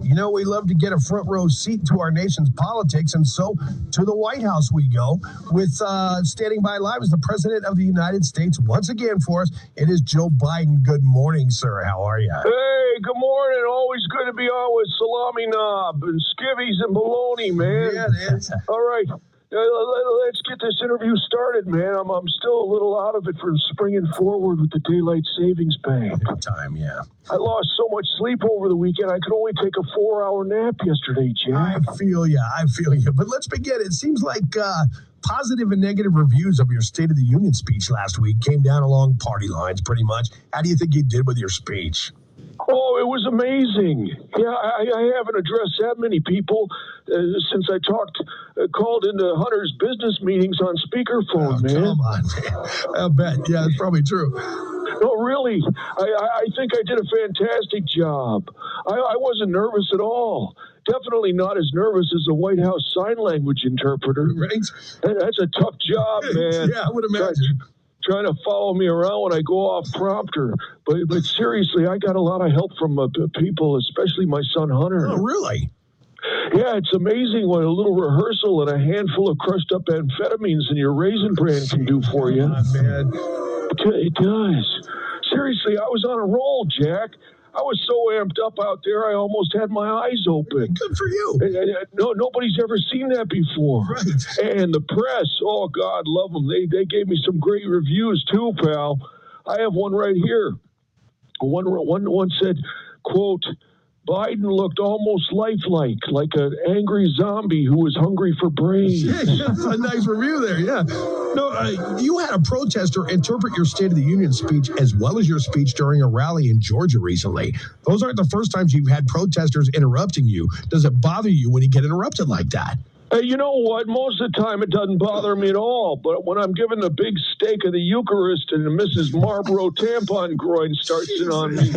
You know, we love to get a front row seat to our nation's politics, and so to the White House we go. With standing by live is the President of the United States once again for us. It is Joe Biden. Good morning, sir. How are you? Hey, good morning. Always good to be on with Salami Knob and Skivvies and Bologna, man. Yeah, it is. All right. Let's get this interview started, man. I'm still a little out of it from springing forward with the daylight savings bank. Good time, yeah. I lost so much sleep over the weekend, I could only take a 4-hour nap yesterday, Jack. I feel you. But let's begin. It seems like positive and negative reviews of your State of the Union speech last week came down along party lines pretty much. How do you think you did with your speech? Oh, it was amazing. Yeah, I haven't addressed that many people since I called into Hunter's business meetings on speakerphone, man. Come on, man. I'll bet. Yeah, it's probably true. No, really. I think I did a fantastic job. I wasn't nervous at all. Definitely not as nervous as a White House sign language interpreter. Right? That's a tough job, man. Yeah, I would imagine. Trying to follow me around when I go off prompter. But seriously, I got a lot of help from people, especially my son Hunter. Oh, really? Yeah, it's amazing what a little rehearsal and a handful of crushed up amphetamines in your Raisin Bran can do for you. Oh, man. It does. Seriously, I was on a roll, Jack. I was so amped up out there, I almost had my eyes open. Good for you. No, nobody's ever seen that before. Right. And the press, oh, God, love them. They gave me some great reviews, too, pal. I have one right here. One said, quote, Biden looked almost lifelike, like an angry zombie who was hungry for brains. Yeah, that's a nice review there, yeah. No, you had a protester interpret your State of the Union speech as well as your speech during a rally in Georgia recently. Those aren't the first times you've had protesters interrupting you. Does it bother you when you get interrupted like that? You know what? Most of the time it doesn't bother me at all. But when I'm given the big steak of the Eucharist and Mrs. Marlboro tampon groin starts in on me.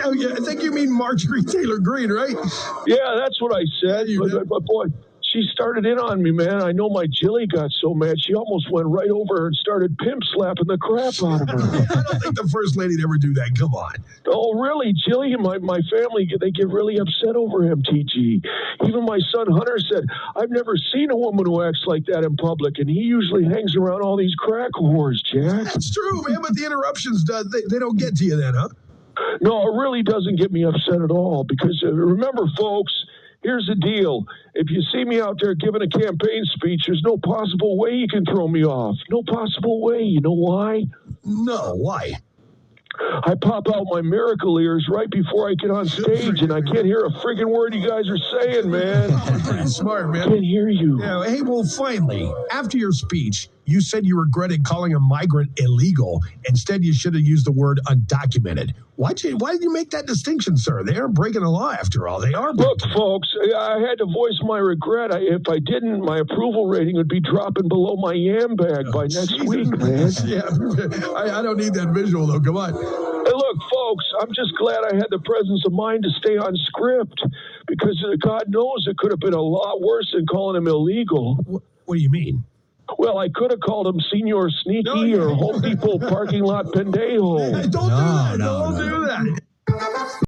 Oh, yeah, I think you mean Marjorie Taylor Greene, right? Yeah, that's what I said. But boy, she started in on me, man. I know my Jilly got so mad, she almost went right over and started pimp slapping the crap out of her. I don't think the First Lady'd ever do that. Come on. Oh, really? Jilly and my family, they get really upset over MTG. Even my son Hunter said, I've never seen a woman who acts like that in public, and he usually hangs around all these crack whores, Jack. That's true, man, but the interruptions, they don't get to you then, huh? No, it really doesn't get me upset at all, because remember, folks, here's the deal. If you see me out there giving a campaign speech, there's no possible way you can throw me off. No possible way. You know why? No, why? I pop out my miracle ears right before I get on stage, and I can't hear a friggin' word you guys are saying, man. Pretty smart, man. I can't hear you. Yeah, hey, well, finally, after your speech, you said you regretted calling a migrant illegal. Instead, you should have used the word undocumented. Why did you make that distinction, sir? They aren't breaking the law, after all. They are. Look, folks, I had to voice my regret. If I didn't, my approval rating would be dropping below my yam bag by next week, man. Yeah, I don't need that visual, though. Come on. Hey, look, folks, I'm just glad I had the presence of mind to stay on script, because God knows it could have been a lot worse than calling him illegal. What do you mean? Well, I could have called him Senior Sneaky or Home Depot parking lot pendejo. Don't do that. Don't do that.